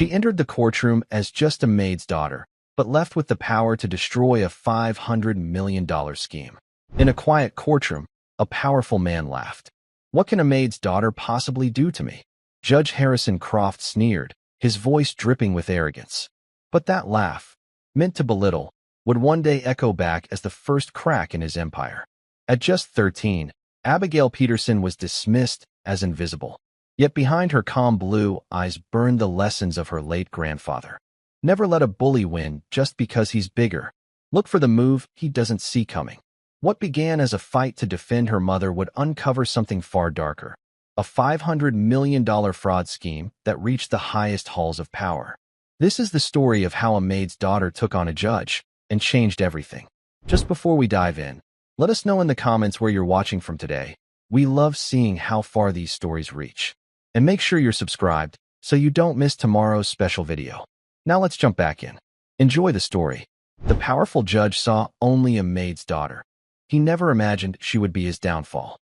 She entered the courtroom as just a maid's daughter, but left with the power to destroy a $500 million scheme. In a quiet courtroom, a powerful man laughed. "What can a maid's daughter possibly do to me?" Judge Harrison Croft sneered, his voice dripping with arrogance. But that laugh, meant to belittle, would one day echo back as the first crack in his empire. At just 13, Abigail Peterson was dismissed as invisible. Yet behind her calm blue eyes burned the lessons of her late grandfather. Never let a bully win just because he's bigger. Look for the move he doesn't see coming. What began as a fight to defend her mother would uncover something far darker. A $500 million fraud scheme that reached the highest halls of power. This is the story of how a maid's daughter took on a judge and changed everything. Just before we dive in, let us know in the comments where you're watching from today. We love seeing how far these stories reach. And make sure you're subscribed so you don't miss tomorrow's special video. Now let's jump back in. Enjoy the story. The powerful judge saw only a maid's daughter. He never imagined she would be his downfall.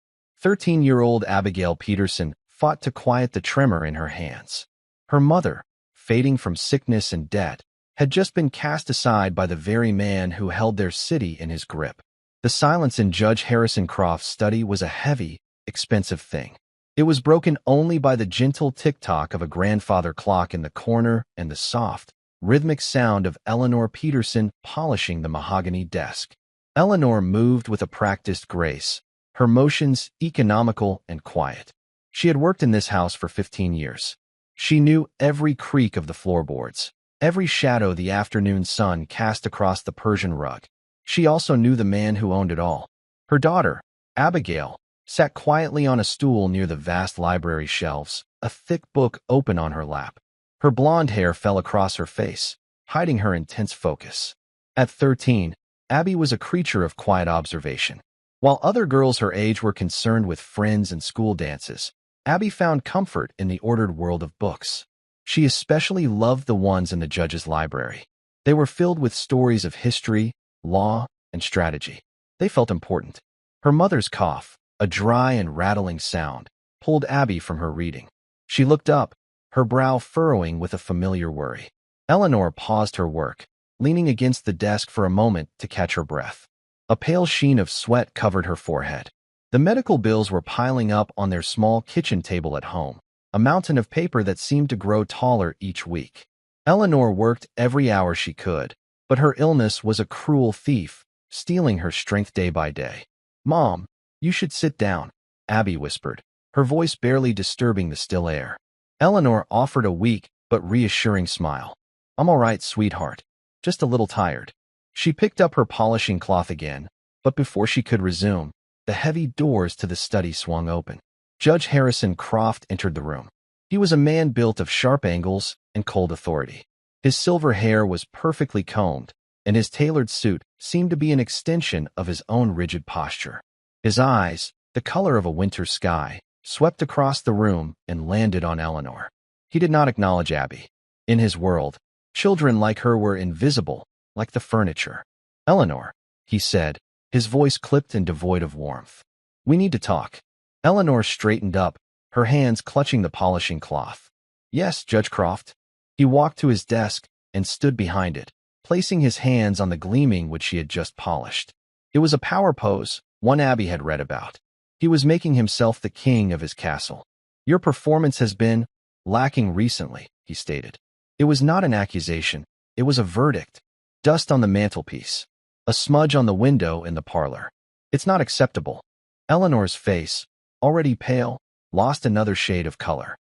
13-year-old Abigail Peterson fought to quiet the tremor in her hands. Her mother, fading from sickness and debt, had just been cast aside by the very man who held their city in his grip. The silence in Judge Harrison Croft's study was a heavy, expensive thing. It was broken only by the gentle tick-tock of a grandfather clock in the corner and the soft, rhythmic sound of Eleanor Peterson polishing the mahogany desk. Eleanor moved with a practiced grace, her motions economical and quiet. She had worked in this house for 15 years. She knew every creak of the floorboards, every shadow the afternoon sun cast across the Persian rug. She also knew the man who owned it all. Her daughter, Abigail, sat quietly on a stool near the vast library shelves, a thick book open on her lap. Her blonde hair fell across her face, hiding her intense focus. At 13, Abby was a creature of quiet observation. While other girls her age were concerned with friends and school dances, Abby found comfort in the ordered world of books. She especially loved the ones in the judge's library. They were filled with stories of history, law, and strategy. They felt important. Her mother's cough, a dry and rattling sound, pulled Abby from her reading. She looked up, her brow furrowing with a familiar worry. Eleanor paused her work, leaning against the desk for a moment to catch her breath. A pale sheen of sweat covered her forehead. The medical bills were piling up on their small kitchen table at home, a mountain of paper that seemed to grow taller each week. Eleanor worked every hour she could, but her illness was a cruel thief, stealing her strength day by day. "Mom, you should sit down," Abby whispered, her voice barely disturbing the still air. Eleanor offered a weak but reassuring smile. "I'm all right, sweetheart. Just a little tired." She picked up her polishing cloth again, but before she could resume, the heavy doors to the study swung open. Judge Harrison Croft entered the room. He was a man built of sharp angles and cold authority. His silver hair was perfectly combed, and his tailored suit seemed to be an extension of his own rigid posture. His eyes, the color of a winter sky, swept across the room and landed on Eleanor. He did not acknowledge Abby. In his world, children like her were invisible, like the furniture. "Eleanor," he said, his voice clipped and devoid of warmth. "We need to talk." Eleanor straightened up, her hands clutching the polishing cloth. "Yes, Judge Croft." He walked to his desk and stood behind it, placing his hands on the gleaming which she had just polished. It was a power pose, one Abby had read about. He was making himself the king of his castle. "Your performance has been lacking recently," he stated. It was not an accusation, it was a verdict. Dust on the mantelpiece, a smudge on the window in the parlor. "It's not acceptable." Eleanor's face, already pale, lost another shade of color.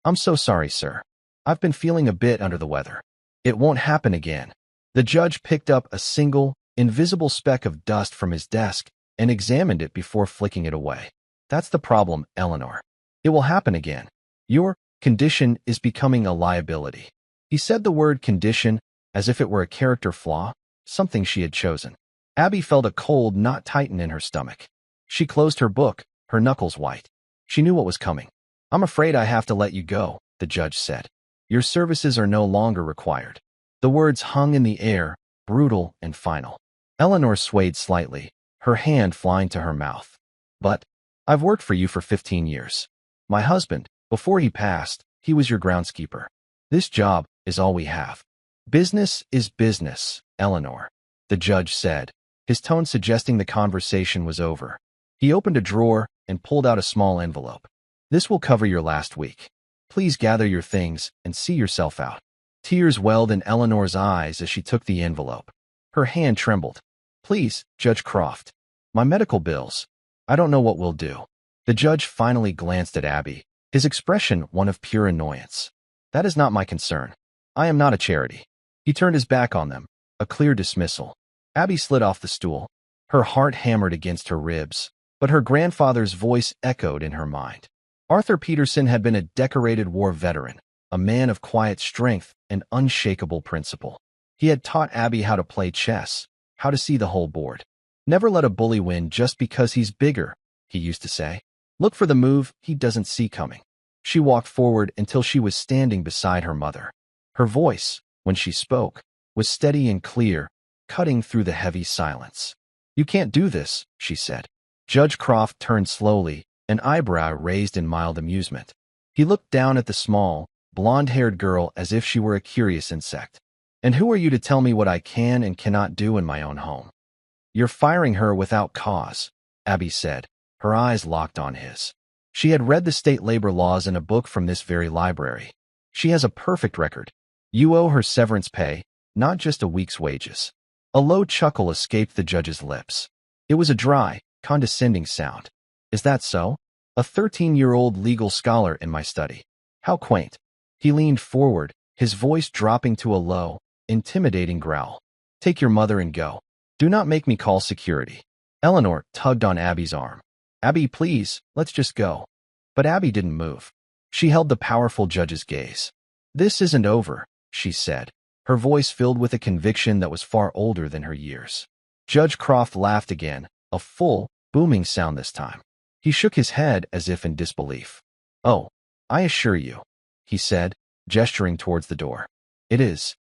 I'm so sorry, sir. I've been feeling a bit under the weather." "It won't happen again." The judge picked up a single, invisible speck of dust from his desk and examined it before flicking it away. "That's the problem, Eleanor. It will happen again. Your condition is becoming a liability." He said the word condition as if it were a character flaw, something she had chosen. Abby felt a cold knot tighten in her stomach. She closed her book, her knuckles white. She knew what was coming. "I'm afraid I have to let you go," the judge said. "Your services are no longer required." The words hung in the air, brutal and final. Eleanor swayed slightly, her hand flying to her mouth. "But I've worked for you for 15 years. My husband, before he passed, he was your groundskeeper." This job is all we have. Business is business, Eleanor, the judge said, his tone suggesting the conversation was over. He opened a drawer and pulled out a small envelope. This will cover your last week. Please gather your things and see yourself out. Tears welled in Eleanor's eyes as she took the envelope. Her hand trembled. Please, Judge Croft. My medical bills. I don't know what we'll do. The judge finally glanced at Abby, his expression one of pure annoyance. That is not my concern. I am not a charity. He turned his back on them, a clear dismissal. Abby slid off the stool. Her heart hammered against her ribs, but her grandfather's voice echoed in her mind. Arthur Peterson had been a decorated war veteran, a man of quiet strength and unshakable principle. He had taught Abby how to play chess, how to see the whole board. Never let a bully win just because he's bigger, he used to say. Look for the move he doesn't see coming. She walked forward until she was standing beside her mother. Her voice, when she spoke, was steady and clear, cutting through the heavy silence. You can't do this, she said. Judge Croft turned slowly, an eyebrow raised in mild amusement. He looked down at the small, blonde-haired girl as if she were a curious insect. And who are you to tell me what I can and cannot do in my own home? You're firing her without cause, Abby said, her eyes locked on his. She had read the state labor laws in a book from this very library. She has a perfect record. You owe her severance pay, not just a week's wages. A low chuckle escaped the judge's lips. It was a dry, condescending sound. Is that so? A 13-year-old legal scholar in my study. How quaint. He leaned forward, his voice dropping to a low, intimidating growl. Take your mother and go. Do not make me call security. Eleanor tugged on Abby's arm. Abby, please, let's just go. But Abby didn't move. She held the powerful judge's gaze. This isn't over, she said, her voice filled with a conviction that was far older than her years. Judge Croft laughed again, a full, booming sound this time. He shook his head as if in disbelief. Oh, I assure you, he said, gesturing towards the door. It is.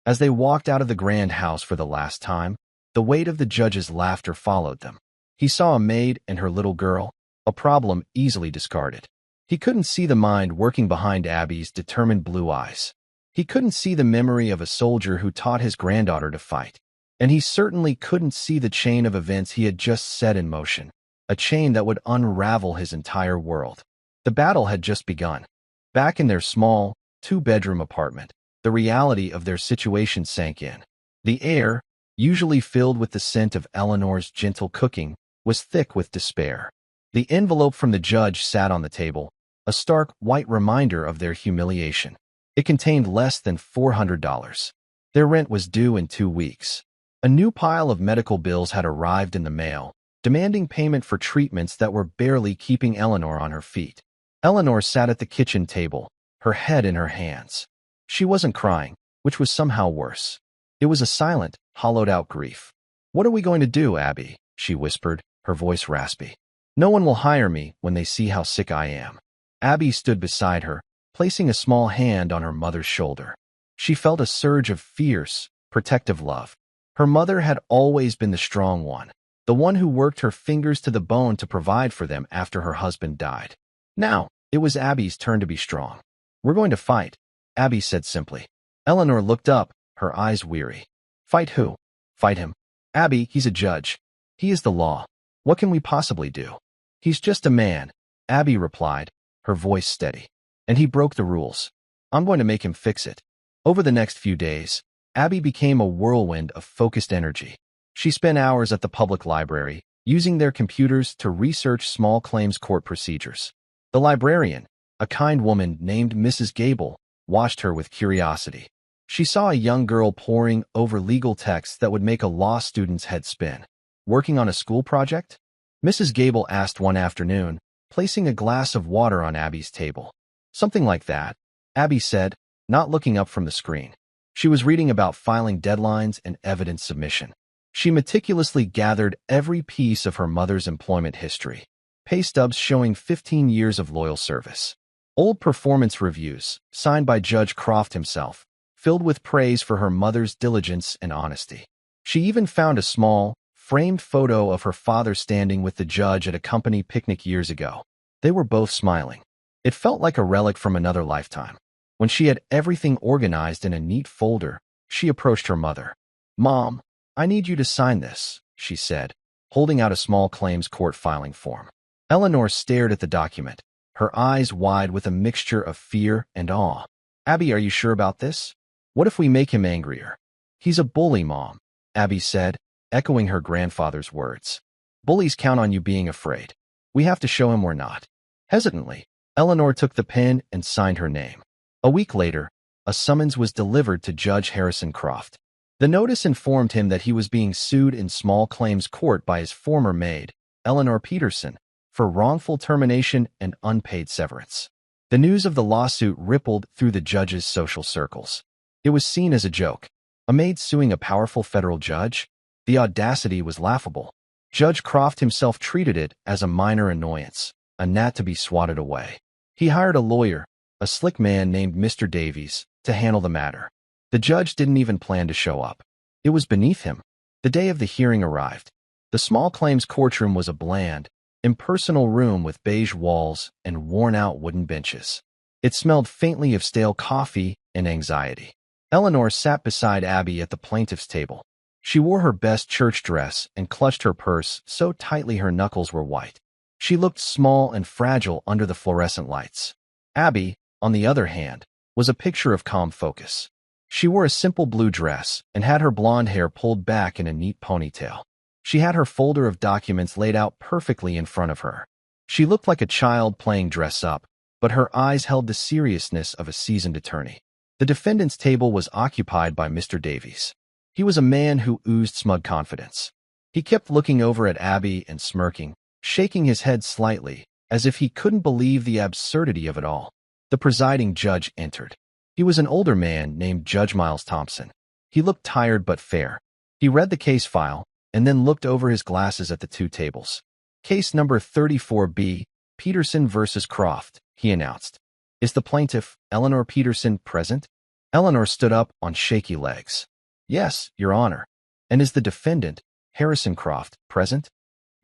As they walked out of the grand house for the last time, the weight of the judge's laughter followed them. He saw a maid and her little girl, a problem easily discarded. He couldn't see the mind working behind Abby's determined blue eyes. He couldn't see the memory of a soldier who taught his granddaughter to fight. And he certainly couldn't see the chain of events he had just set in motion, a chain that would unravel his entire world. The battle had just begun. Back in their small, two-bedroom apartment, the reality of their situation sank in. The air, usually filled with the scent of Eleanor's gentle cooking, was thick with despair. The envelope from the judge sat on the table, a stark white reminder of their humiliation. It contained less than $400. Their rent was due in 2 weeks. A new pile of medical bills had arrived in the mail, demanding payment for treatments that were barely keeping Eleanor on her feet. Eleanor sat at the kitchen table, her head in her hands. She wasn't crying, which was somehow worse. It was a silent, hollowed-out grief. What are we going to do, Abby? She whispered, her voice raspy. No one will hire me when they see how sick I am. Abby stood beside her, placing a small hand on her mother's shoulder. She felt a surge of fierce, protective love. Her mother had always been the strong one, the one who worked her fingers to the bone to provide for them after her husband died. Now, it was Abby's turn to be strong. We're going to fight, Abby said simply. Eleanor looked up, her eyes weary. Fight who? Fight him. Abby, he's a judge. He is the law. What can we possibly do? He's just a man, Abby replied, her voice steady. And he broke the rules. I'm going to make him fix it. Over the next few days, Abby became a whirlwind of focused energy. She spent hours at the public library, using their computers to research small claims court procedures. The librarian, a kind woman named Mrs. Gable, watched her with curiosity. She saw a young girl poring over legal texts that would make a law student's head spin. Working on a school project? Mrs. Gable asked one afternoon, placing a glass of water on Abby's table. Something like that, Abby said, not looking up from the screen. She was reading about filing deadlines and evidence submission. She meticulously gathered every piece of her mother's employment history. Pay stubs showing 15 years of loyal service. Old performance reviews, signed by Judge Croft himself, filled with praise for her mother's diligence and honesty. She even found a small, framed photo of her father standing with the judge at a company picnic years ago. They were both smiling. It felt like a relic from another lifetime. When she had everything organized in a neat folder, she approached her mother. "Mom, I need you to sign this," she said, holding out a small claims court filing form. Eleanor stared at the document, her eyes wide with a mixture of fear and awe. "Abby, are you sure about this? What if we make him angrier?" "He's a bully, Mom," Abby said, echoing her grandfather's words. "Bullies count on you being afraid. We have to show him we're not." Hesitantly, Eleanor took the pen and signed her name. A week later, a summons was delivered to Judge Harrison Croft. The notice informed him that he was being sued in small claims court by his former maid, Eleanor Peterson, for wrongful termination and unpaid severance. The news of the lawsuit rippled through the judge's social circles. It was seen as a joke. A maid suing a powerful federal judge? The audacity was laughable. Judge Croft himself treated it as a minor annoyance, a gnat to be swatted away. He hired a lawyer, a slick man named Mr. Davies, to handle the matter. The judge didn't even plan to show up. It was beneath him. The day of the hearing arrived. The small claims courtroom was a bland, impersonal room with beige walls and worn-out wooden benches. It smelled faintly of stale coffee and anxiety. Eleanor sat beside Abby at the plaintiff's table. She wore her best church dress and clutched her purse so tightly her knuckles were white. She looked small and fragile under the fluorescent lights. Abby, on the other hand, was a picture of calm focus. She wore a simple blue dress and had her blonde hair pulled back in a neat ponytail. She had her folder of documents laid out perfectly in front of her. She looked like a child playing dress-up, but her eyes held the seriousness of a seasoned attorney. The defendant's table was occupied by Mr. Davies. He was a man who oozed smug confidence. He kept looking over at Abby and smirking, shaking his head slightly, as if he couldn't believe the absurdity of it all. The presiding judge entered. He was an older man named Judge Miles Thompson. He looked tired but fair. He read the case file and then looked over his glasses at the two tables. "Case number 34B, Peterson versus Croft," he announced. "Is the plaintiff, Eleanor Peterson, present?" Eleanor stood up on shaky legs. "Yes, Your Honor." "And is the defendant, Harrison Croft, present?"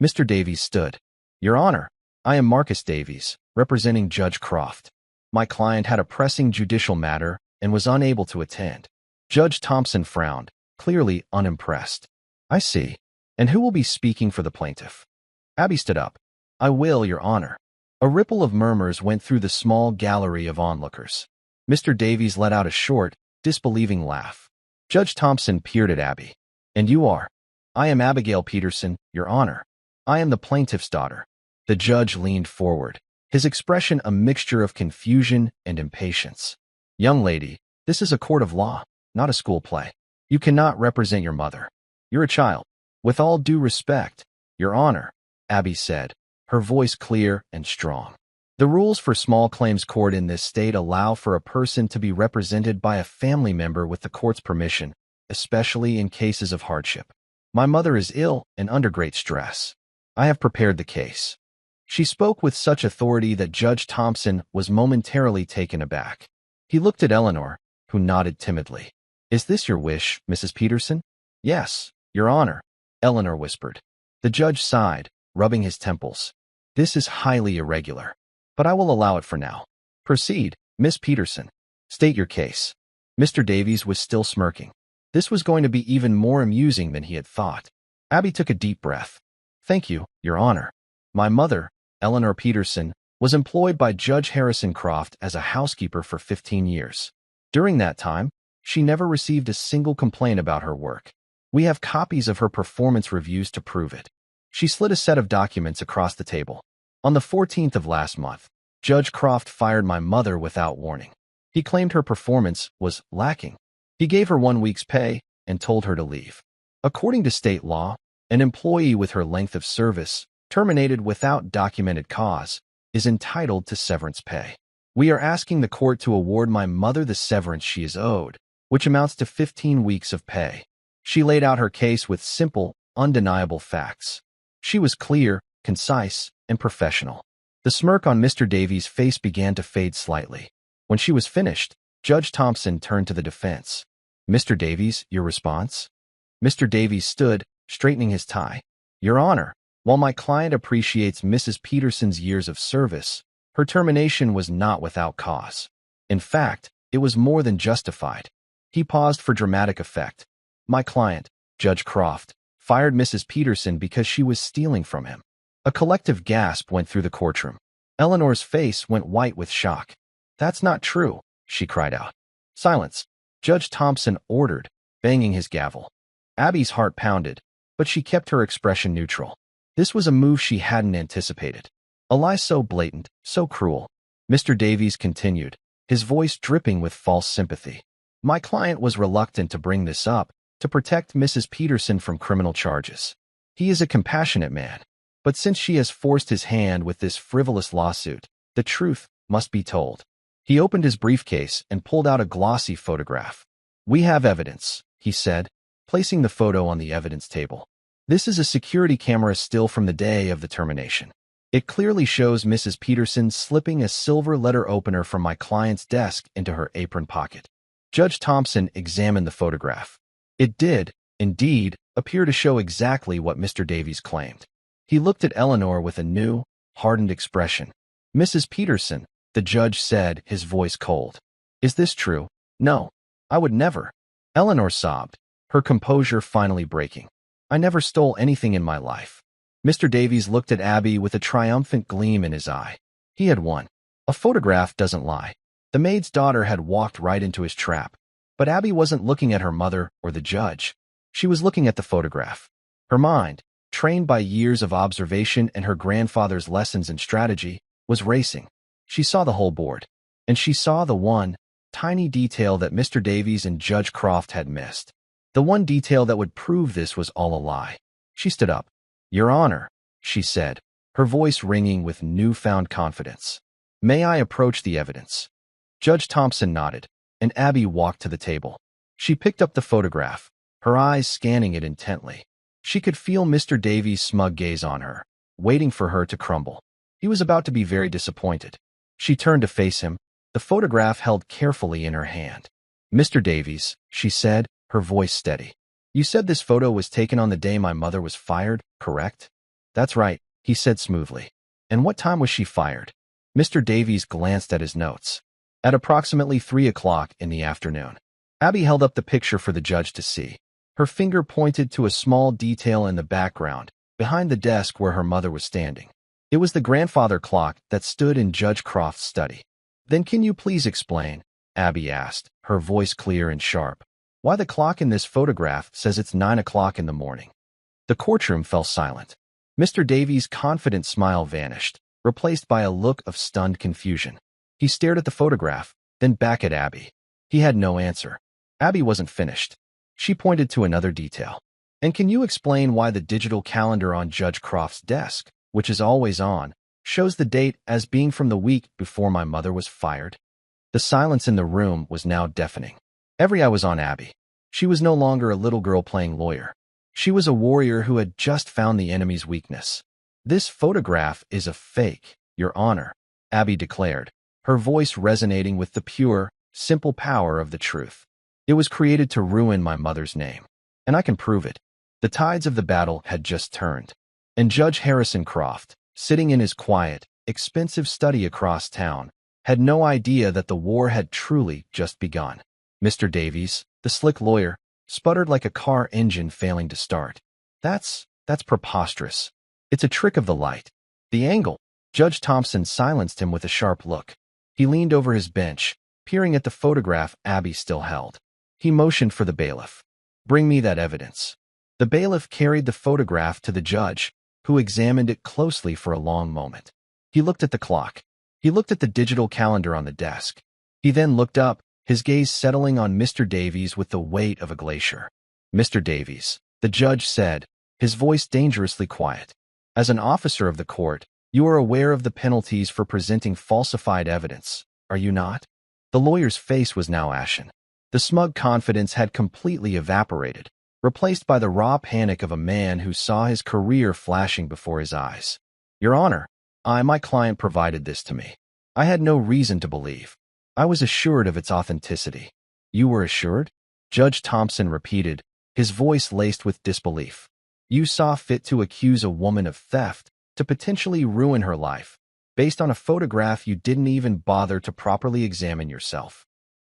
Mr. Davies stood. "Your Honor, I am Marcus Davies, representing Judge Croft. My client had a pressing judicial matter and was unable to attend." Judge Thompson frowned, clearly unimpressed. "I see. And who will be speaking for the plaintiff?" Abby stood up. "I will, Your Honor." A ripple of murmurs went through the small gallery of onlookers. Mr. Davies let out a short, disbelieving laugh. Judge Thompson peered at Abby. "And you are?" "I am Abigail Peterson, Your Honor. I am the plaintiff's daughter." The judge leaned forward, his expression a mixture of confusion and impatience. "Young lady, this is a court of law, not a school play. You cannot represent your mother. You're a child." "With all due respect, Your Honor," Abby said, her voice clear and strong. "The rules for small claims court in this state allow for a person to be represented by a family member with the court's permission, especially in cases of hardship. My mother is ill and under great stress. I have prepared the case." She spoke with such authority that Judge Thompson was momentarily taken aback. He looked at Eleanor, who nodded timidly. "Is this your wish, Mrs. Peterson?" "Yes, Your Honor," Eleanor whispered. The judge sighed, rubbing his temples. "This is highly irregular, but I will allow it for now. Proceed, Miss Peterson. State your case." Mr. Davies was still smirking. This was going to be even more amusing than he had thought. Abby took a deep breath. "Thank you, Your Honor. My mother, Eleanor Peterson, was employed by Judge Harrison Croft as a housekeeper for 15 years. During that time, she never received a single complaint about her work. We have copies of her performance reviews to prove it." She slid a set of documents across the table. "On the 14th of last month, Judge Croft fired my mother without warning. He claimed her performance was lacking. He gave her 1 week's pay and told her to leave. According to state law, an employee with her length of service, terminated without documented cause, is entitled to severance pay. We are asking the court to award my mother the severance she is owed, which amounts to 15 weeks of pay." She laid out her case with simple, undeniable facts. She was clear, concise, and professional. The smirk on Mr. Davies' face began to fade slightly. When she was finished, Judge Thompson turned to the defense. "Mr. Davies, your response?" Mr. Davies stood, straightening his tie. "Your Honor, while my client appreciates Mrs. Peterson's years of service, her termination was not without cause. In fact, It was more than justified. He paused for dramatic effect. My client, Judge Croft, fired Mrs. Peterson because she was stealing from him. A collective gasp went through the courtroom. Eleanor's face went white with shock. That's not true, she cried out. Silence, Judge Thompson ordered, banging his gavel. Abby's heart pounded, but she kept her expression neutral. This was a move she hadn't anticipated. A lie so blatant, so cruel. Mr. Davies continued, his voice dripping with false sympathy. My client was reluctant to bring this up, to protect Mrs. Peterson from criminal charges. He is a compassionate man. But since she has forced his hand with this frivolous lawsuit, the truth must be told. He opened his briefcase and pulled out a glossy photograph. We have evidence, he said, placing the photo on the evidence table. This is a security camera still from the day of the termination. It clearly shows Mrs. Peterson slipping a silver letter opener from my client's desk into her apron pocket. Judge Thompson examined the photograph. It did, indeed, appear to show exactly what Mr. Davies claimed. He looked at Eleanor with a new, hardened expression. Mrs. Peterson, the judge said, his voice cold. Is this true? No. I would never. Eleanor sobbed, her composure finally breaking. I never stole anything in my life. Mr. Davies looked at Abby with a triumphant gleam in his eye. He had won. A photograph doesn't lie. The maid's daughter had walked right into his trap. But Abby wasn't looking at her mother or the judge. She was looking at the photograph. Her mind, trained by years of observation and her grandfather's lessons in strategy, was racing. She saw the whole board. And she saw the one, tiny detail that Mr. Davies and Judge Croft had missed. The one detail that would prove this was all a lie. She stood up. Your Honor, she said, her voice ringing with newfound confidence. May I approach the evidence? Judge Thompson nodded, and Abby walked to the table. She picked up the photograph, her eyes scanning it intently. She could feel Mr. Davies' smug gaze on her, waiting for her to crumble. He was about to be very disappointed. She turned to face him, the photograph held carefully in her hand. Mr. Davies, she said, her voice steady. You said this photo was taken on the day my mother was fired, correct? That's right, he said smoothly. And what time was she fired? Mr. Davies glanced at his notes. At approximately 3 o'clock in the afternoon. Abby held up the picture for the judge to see. Her finger pointed to a small detail in the background, behind the desk where her mother was standing. It was the grandfather clock that stood in Judge Croft's study. Then can you please explain, Abby asked, her voice clear and sharp, why the clock in this photograph says it's 9 o'clock in the morning? The courtroom fell silent. Mr. Davies' confident smile vanished, replaced by a look of stunned confusion. He stared at the photograph, then back at Abby. He had no answer. Abby wasn't finished. She pointed to another detail. And can you explain why the digital calendar on Judge Croft's desk, which is always on, shows the date as being from the week before my mother was fired? The silence in the room was now deafening. Every eye was on Abby. She was no longer a little girl playing lawyer. She was a warrior who had just found the enemy's weakness. This photograph is a fake, Your Honor, Abby declared, her voice resonating with the pure, simple power of the truth. It was created to ruin my mother's name. And I can prove it. The tides of the battle had just turned. And Judge Harrison Croft, sitting in his quiet, expensive study across town, had no idea that the war had truly just begun. Mr. Davies, the slick lawyer, sputtered like a car engine failing to start. That's preposterous. It's a trick of the light. The angle. Judge Thompson silenced him with a sharp look. He leaned over his bench, peering at the photograph Abby still held. He motioned for the bailiff. Bring me that evidence. The bailiff carried the photograph to the judge, who examined it closely for a long moment. He looked at the clock. He looked at the digital calendar on the desk. He then looked up, his gaze settling on Mr. Davies with the weight of a glacier. Mr. Davies, the judge said, his voice dangerously quiet. As an officer of the court, you are aware of the penalties for presenting falsified evidence, are you not? The lawyer's face was now ashen. The smug confidence had completely evaporated, replaced by the raw panic of a man who saw his career flashing before his eyes. Your Honor, my client provided this to me. I had no reason to believe. I was assured of its authenticity. You were assured? Judge Thompson repeated, his voice laced with disbelief. You saw fit to accuse a woman of theft, to potentially ruin her life, based on a photograph you didn't even bother to properly examine yourself.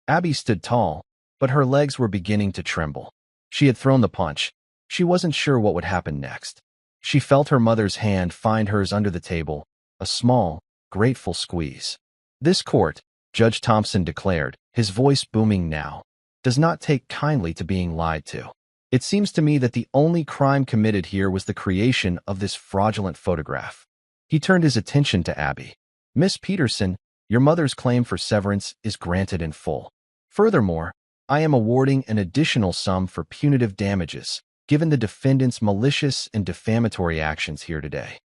Abby stood tall, but her legs were beginning to tremble. She had thrown the punch. She wasn't sure what would happen next. She felt her mother's hand find hers under the table, a small, grateful squeeze. "This court," Judge Thompson declared, his voice booming now, "does not take kindly to being lied to. It seems to me that the only crime committed here was the creation of this fraudulent photograph." He turned his attention to Abby. "Miss Peterson, your mother's claim for severance is granted in full. Furthermore, I am awarding an additional sum for punitive damages, given the defendant's malicious and defamatory actions here today."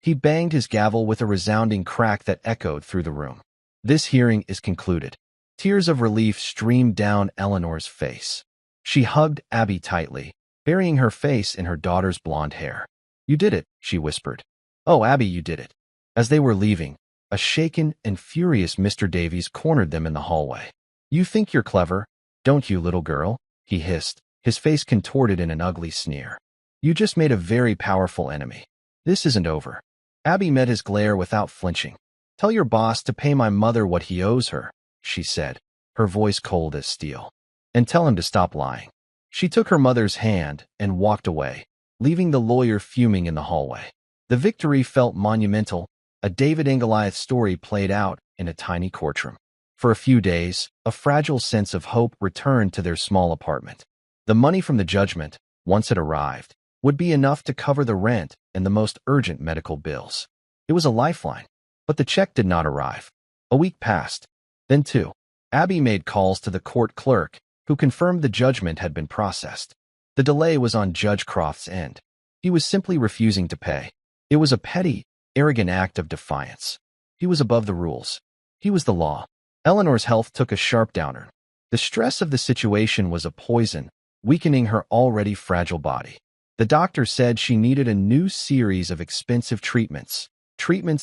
He banged his gavel with a resounding crack that echoed through the room. "This hearing is concluded." Tears of relief streamed down Eleanor's face. She hugged Abby tightly, burying her face in her daughter's blonde hair. "You did it," she whispered. "Oh, Abby, you did it." As they were leaving, a shaken and furious Mr. Davies cornered them in the hallway. "You think you're clever, don't you, little girl?" he hissed, his face contorted in an ugly sneer. "You just made a very powerful enemy. This isn't over." Abby met his glare without flinching. "Tell your boss to pay my mother what he owes her," she said, her voice cold as steel. "And tell him to stop lying." She took her mother's hand and walked away, leaving the lawyer fuming in the hallway. The victory felt monumental, a David and Goliath story played out in a tiny courtroom. For a few days, a fragile sense of hope returned to their small apartment. The money from the judgment, once it arrived, would be enough to cover the rent and the most urgent medical bills. It was a lifeline, but the check did not arrive. A week passed. Then two. Abby made calls to the court clerk, who confirmed the judgment had been processed. The delay was on Judge Croft's end. He was simply refusing to pay. It was a petty, arrogant act of defiance. He was above the rules. He was the law. Eleanor's health took a sharp downturn. The stress of the situation was a poison, weakening her already fragile body. The doctor said she needed a new series of expensive treatments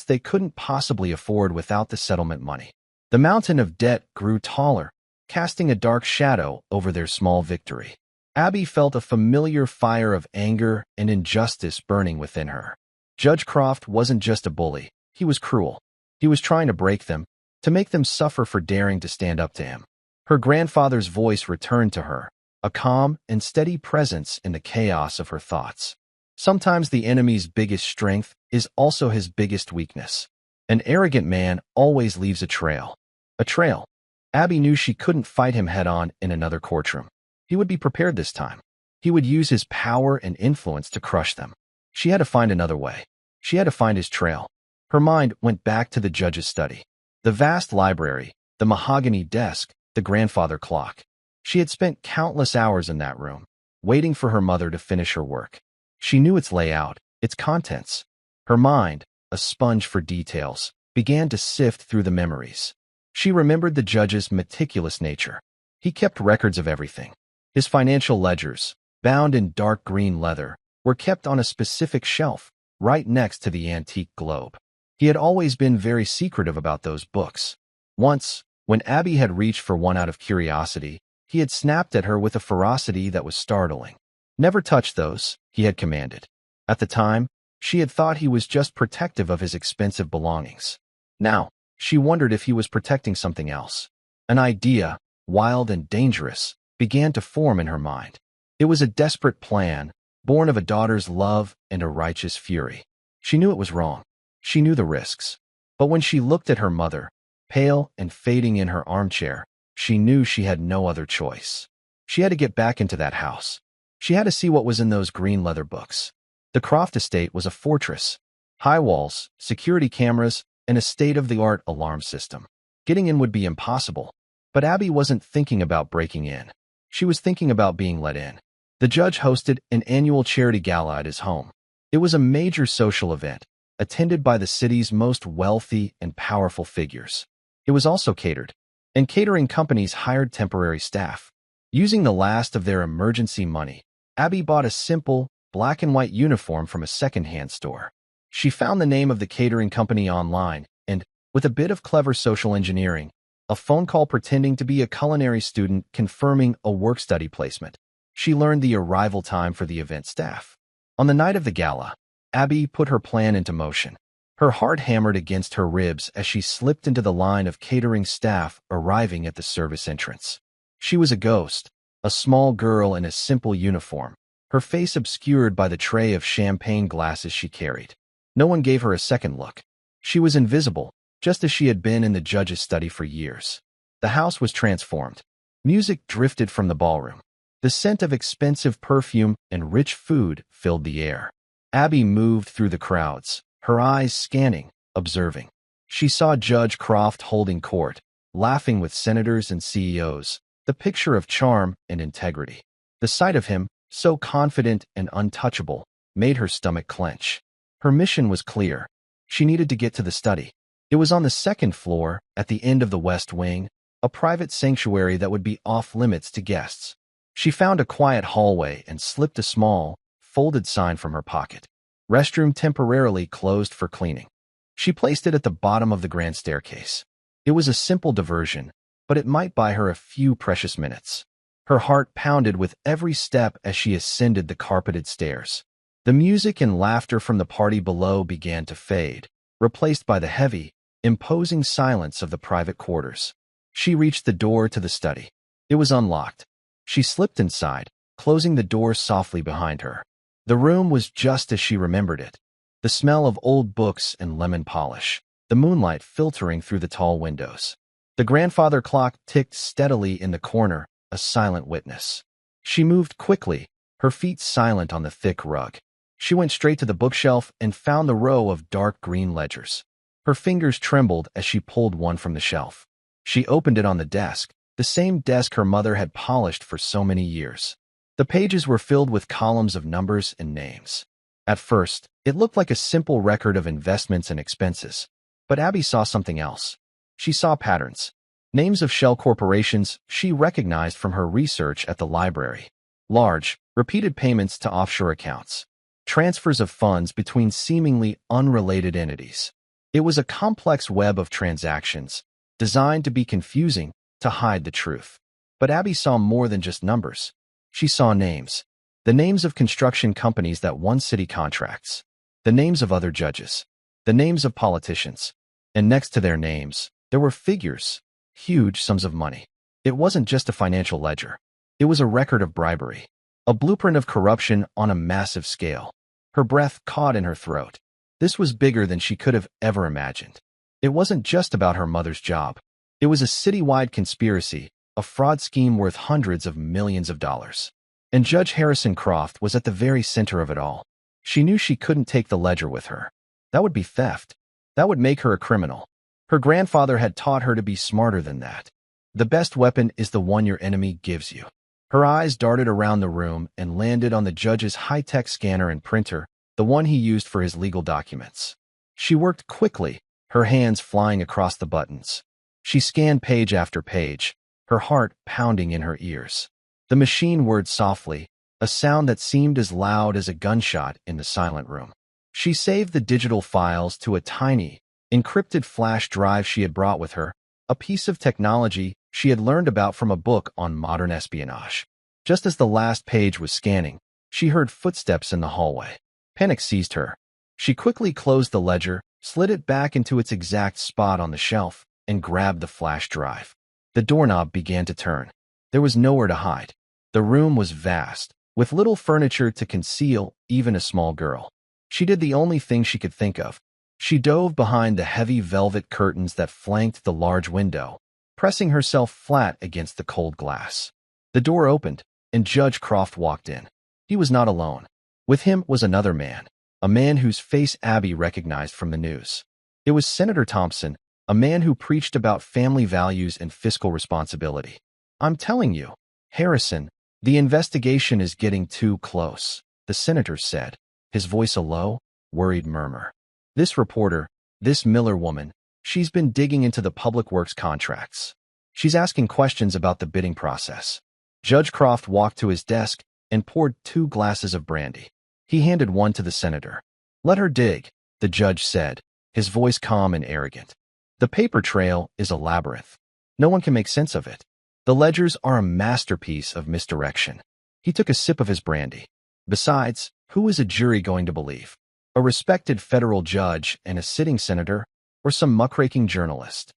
they couldn't possibly afford without the settlement money. The mountain of debt grew taller, casting a dark shadow over their small victory. Abby felt a familiar fire of anger and injustice burning within her. Judge Croft wasn't just a bully, he was cruel. He was trying to break them, to make them suffer for daring to stand up to him. Her grandfather's voice returned to her, a calm and steady presence in the chaos of her thoughts. Sometimes the enemy's biggest strength is also his biggest weakness. An arrogant man always leaves a trail. A trail. Abby knew she couldn't fight him head-on in another courtroom. He would be prepared this time. He would use his power and influence to crush them. She had to find another way. She had to find his trail. Her mind went back to the judge's study. The vast library, the mahogany desk, the grandfather clock. She had spent countless hours in that room, waiting for her mother to finish her work. She knew its layout, its contents. Her mind, a sponge for details, began to sift through the memories. She remembered the judge's meticulous nature. He kept records of everything. His financial ledgers, bound in dark green leather, were kept on a specific shelf, right next to the antique globe. He had always been very secretive about those books. Once, when Abby had reached for one out of curiosity, he had snapped at her with a ferocity that was startling. "Never touch those," he had commanded. At the time, she had thought he was just protective of his expensive belongings. Now, she wondered if he was protecting something else. An idea, wild and dangerous, began to form in her mind. It was a desperate plan, born of a daughter's love and a righteous fury. She knew it was wrong. She knew the risks. But when she looked at her mother, pale and fading in her armchair, she knew she had no other choice. She had to get back into that house. She had to see what was in those green leather books. The Croft estate was a fortress. High walls, security cameras, and a state-of-the-art alarm system. Getting in would be impossible. But Abby wasn't thinking about breaking in. She was thinking about being let in. The judge hosted an annual charity gala at his home. It was a major social event, attended by the city's most wealthy and powerful figures. It was also catered, and catering companies hired temporary staff. Using the last of their emergency money, Abby bought a simple, black-and-white uniform from a second-hand store. She found the name of the catering company online and, with a bit of clever social engineering, a phone call pretending to be a culinary student confirming a work-study placement, she learned the arrival time for the event staff. On the night of the gala, Abby put her plan into motion. Her heart hammered against her ribs as she slipped into the line of catering staff arriving at the service entrance. She was a ghost, a small girl in a simple uniform, her face obscured by the tray of champagne glasses she carried. No one gave her a second look. She was invisible, just as she had been in the judge's study for years. The house was transformed. Music drifted from the ballroom. The scent of expensive perfume and rich food filled the air. Abby moved through the crowds, her eyes scanning, observing. She saw Judge Croft holding court, laughing with senators and CEOs, the picture of charm and integrity. The sight of him, so confident and untouchable, made her stomach clench. Her mission was clear. She needed to get to the study. It was on the second floor, at the end of the West Wing, a private sanctuary that would be off-limits to guests. She found a quiet hallway and slipped a small, folded sign from her pocket. Restroom temporarily closed for cleaning. She placed it at the bottom of the grand staircase. It was a simple diversion, but it might buy her a few precious minutes. Her heart pounded with every step as she ascended the carpeted stairs. The music and laughter from the party below began to fade, replaced by the heavy, imposing silence of the private quarters. She reached the door to the study. It was unlocked. She slipped inside, closing the door softly behind her. The room was just as she remembered it. The smell of old books and lemon polish, the moonlight filtering through the tall windows. The grandfather clock ticked steadily in the corner, a silent witness. She moved quickly, her feet silent on the thick rug. She went straight to the bookshelf and found the row of dark green ledgers. Her fingers trembled as she pulled one from the shelf. She opened it on the desk, the same desk her mother had polished for so many years. The pages were filled with columns of numbers and names. At first, it looked like a simple record of investments and expenses. But Abby saw something else. She saw patterns. Names of shell corporations she recognized from her research at the library. Large, repeated payments to offshore accounts. Transfers of funds between seemingly unrelated entities. It was a complex web of transactions, designed to be confusing, to hide the truth. But Abby saw more than just numbers. She saw names. The names of construction companies that won city contracts. The names of other judges. The names of politicians. And next to their names, there were figures. Huge sums of money. It wasn't just a financial ledger. It was a record of bribery. A blueprint of corruption on a massive scale. Her breath caught in her throat. This was bigger than she could have ever imagined. It wasn't just about her mother's job. It was a citywide conspiracy, a fraud scheme worth hundreds of millions of dollars. And Judge Harrison Croft was at the very center of it all. She knew she couldn't take the ledger with her. That would be theft. That would make her a criminal. Her grandfather had taught her to be smarter than that. The best weapon is the one your enemy gives you. Her eyes darted around the room and landed on the judge's high-tech scanner and printer, the one he used for his legal documents. She worked quickly, her hands flying across the buttons. She scanned page after page, her heart pounding in her ears. The machine whirred softly, a sound that seemed as loud as a gunshot in the silent room. She saved the digital files to a tiny, encrypted flash drive she had brought with her, a piece of technology she had learned about from a book on modern espionage. Just as the last page was scanning, she heard footsteps in the hallway. Panic seized her. She quickly closed the ledger, slid it back into its exact spot on the shelf, and grabbed the flash drive. The doorknob began to turn. There was nowhere to hide. The room was vast, with little furniture to conceal even a small girl. She did the only thing she could think of. She dove behind the heavy velvet curtains that flanked the large window, pressing herself flat against the cold glass. The door opened, and Judge Croft walked in. He was not alone. With him was another man, a man whose face Abby recognized from the news. It was Senator Thompson, a man who preached about family values and fiscal responsibility. "I'm telling you, Harrison, the investigation is getting too close," the senator said, his voice a low, worried murmur. "This reporter, this Miller woman, she's been digging into the public works contracts. She's asking questions about the bidding process." Judge Croft walked to his desk and poured 2 glasses of brandy. He handed one to the senator. "Let her dig," the judge said, his voice calm and arrogant. "The paper trail is a labyrinth. No one can make sense of it. The ledgers are a masterpiece of misdirection." He took a sip of his brandy. "Besides, who is a jury going to believe? A respected federal judge and a sitting senator, or some muckraking journalist?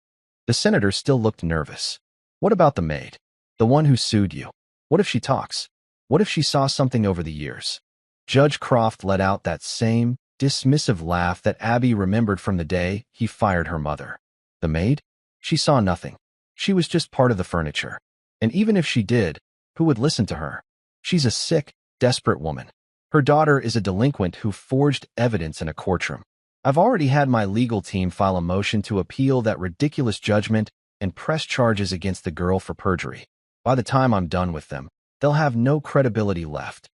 The senator still looked nervous. What about the maid? The one who sued you? What if she talks? What if she saw something over the years? Judge Croft let out that same, dismissive laugh that Abby remembered from the day he fired her mother. The maid? She saw nothing. She was just part of the furniture. And even if she did, who would listen to her? She's a sick, desperate woman. Her daughter is a delinquent who forged evidence in a courtroom. I've already had my legal team file a motion to appeal that ridiculous judgment and press charges against the girl for perjury. By the time I'm done with them, they'll have no credibility left.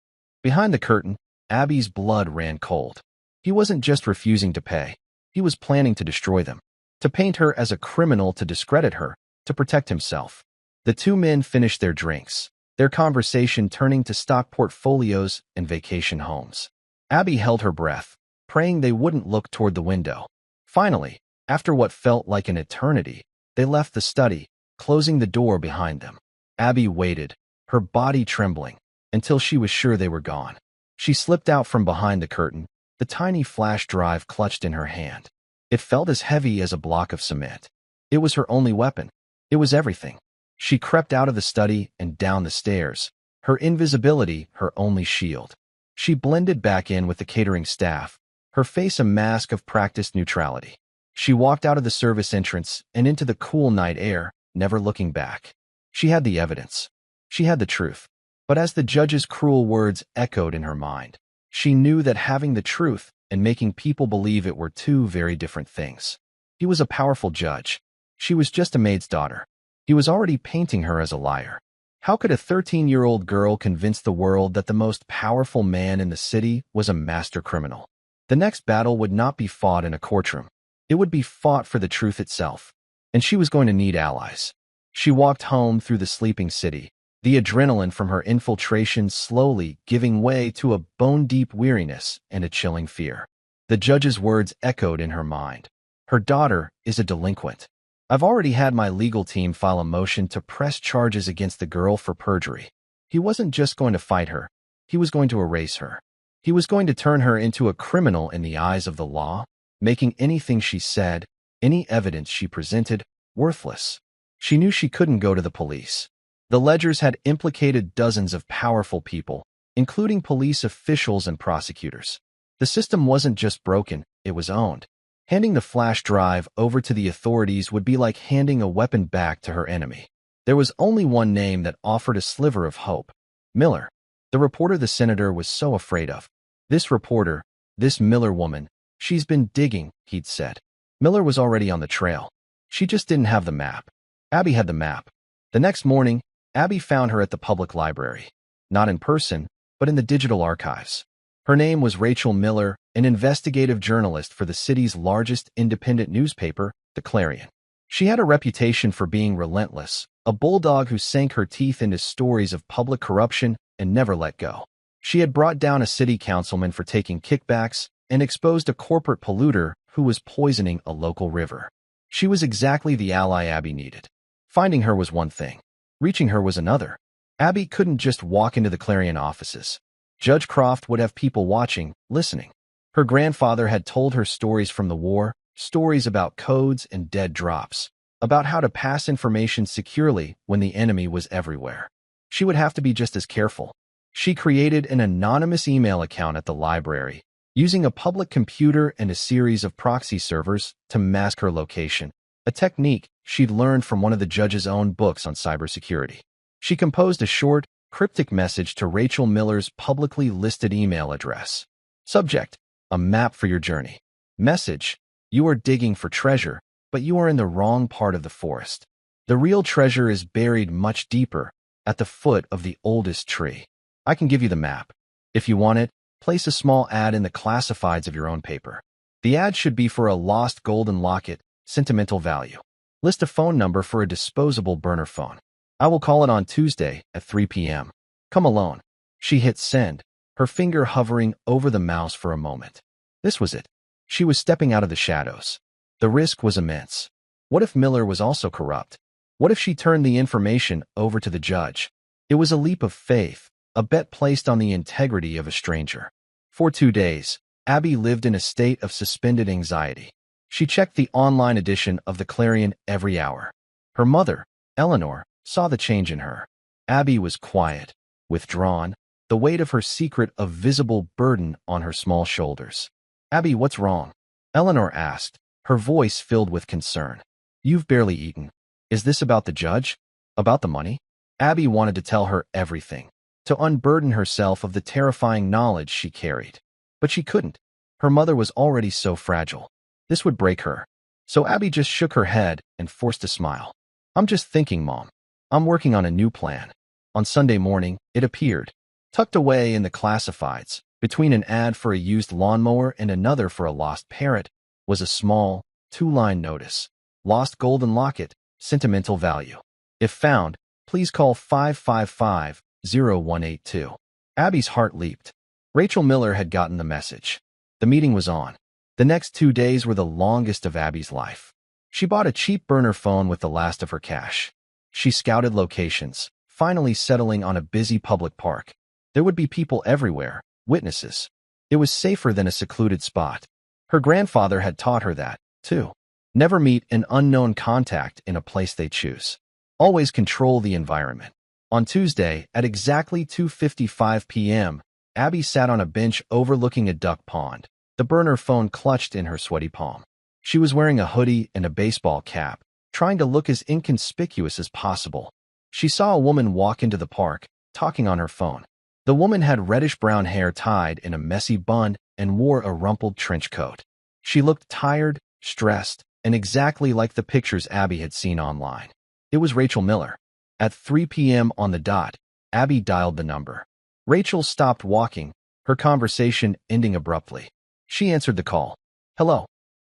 Behind the curtain, Abby's blood ran cold. He wasn't just refusing to pay. He was planning to destroy them, to paint her as a criminal, to discredit her, to protect himself. The two men finished their drinks, their conversation turning to stock portfolios and vacation homes. Abby held her breath, praying they wouldn't look toward the window. Finally, after what felt like an eternity, they left the study, closing the door behind them. Abby waited, her body trembling, until she was sure they were gone. She slipped out from behind the curtain, the tiny flash drive clutched in her hand. It felt as heavy as a block of cement. It was her only weapon. It was everything. She crept out of the study and down the stairs, her invisibility her only shield. She blended back in with the catering staff, her face a mask of practiced neutrality. She walked out of the service entrance and into the cool night air, never looking back. She had the evidence. She had the truth. But as the judge's cruel words echoed in her mind, she knew that having the truth and making people believe it were two very different things. He was a powerful judge. She was just a maid's daughter. He was already painting her as a liar. How could a 13-year-old girl convince the world that the most powerful man in the city was a master criminal? The next battle would not be fought in a courtroom. It would be fought for the truth itself. And she was going to need allies. She walked home through the sleeping city, the adrenaline from her infiltration slowly giving way to a bone-deep weariness and a chilling fear. The judge's words echoed in her mind. Her daughter is a delinquent. I've already had my legal team file a motion to press charges against the girl for perjury. He wasn't just going to fight her. He was going to erase her. He was going to turn her into a criminal in the eyes of the law, making anything she said, any evidence she presented, worthless. She knew she couldn't go to the police. The ledgers had implicated dozens of powerful people, including police officials and prosecutors. The system wasn't just broken, it was owned. Handing the flash drive over to the authorities would be like handing a weapon back to her enemy. There was only one name that offered a sliver of hope: Miller. The reporter the senator was so afraid of. This reporter, this Miller woman, she's been digging, he'd said. Miller was already on the trail. She just didn't have the map. Abby had the map. The next morning, Abby found her at the public library. Not in person, but in the digital archives. Her name was Rachel Miller, an investigative journalist for the city's largest independent newspaper, the Clarion. She had a reputation for being relentless, a bulldog who sank her teeth into stories of public corruption and never let go. She had brought down a city councilman for taking kickbacks and exposed a corporate polluter who was poisoning a local river. She was exactly the ally Abby needed. Finding her was one thing. Reaching her was another. Abby couldn't just walk into the Clarion offices. Judge Croft would have people watching, listening. Her grandfather had told her stories from the war, stories about codes and dead drops, about how to pass information securely when the enemy was everywhere. She would have to be just as careful. She created an anonymous email account at the library, using a public computer and a series of proxy servers to mask her location, a technique she'd learned from one of the judge's own books on cybersecurity. She composed a short, cryptic message to Rachel Miller's publicly listed email address. Subject: a map for your journey. Message: you are digging for treasure, but you are in the wrong part of the forest. The real treasure is buried much deeper, at the foot of the oldest tree. I can give you the map. If you want it, place a small ad in the classifieds of your own paper. The ad should be for a lost golden locket, sentimental value. List a phone number for a disposable burner phone. I will call it on Tuesday at 3 p.m. Come alone. She hit send, her finger hovering over the mouse for a moment. This was it. She was stepping out of the shadows. The risk was immense. What if Miller was also corrupt? What if she turned the information over to the judge? It was a leap of faith, a bet placed on the integrity of a stranger. For 2 days, Abby lived in a state of suspended anxiety. She checked the online edition of the Clarion every hour. Her mother, Eleanor, saw the change in her. Abby was quiet, withdrawn, the weight of her secret a visible burden on her small shoulders. "Abby, what's wrong?" Eleanor asked, her voice filled with concern. "You've barely eaten. Is this about the judge? About the money?" Abby wanted to tell her everything, to unburden herself of the terrifying knowledge she carried. But she couldn't. Her mother was already so fragile. This would break her. So Abby just shook her head and forced a smile. "I'm just thinking, Mom. I'm working on a new plan." On Sunday morning, it appeared, tucked away in the classifieds, between an ad for a used lawnmower and another for a lost parrot, was a small, two-line notice. "Lost golden locket, sentimental value. If found, please call 555-0182. Abby's heart leaped. Rachel Miller had gotten the message. The meeting was on. The next 2 days were the longest of Abby's life. She bought a cheap burner phone with the last of her cash. She scouted locations, finally settling on a busy public park. There would be people everywhere, witnesses. It was safer than a secluded spot. Her grandfather had taught her that, too. Never meet an unknown contact in a place they choose. Always control the environment. On Tuesday, at exactly 2:55 p.m., Abby sat on a bench overlooking a duck pond, the burner phone clutched in her sweaty palm. She was wearing a hoodie and a baseball cap, trying to look as inconspicuous as possible. She saw a woman walk into the park, talking on her phone. The woman had reddish-brown hair tied in a messy bun and wore a rumpled trench coat. She looked tired, stressed, and exactly like the pictures Abby had seen online. It was Rachel Miller. At 3 p.m. on the dot, Abby dialed the number. Rachel stopped walking, her conversation ending abruptly. She answered the call. "Hello.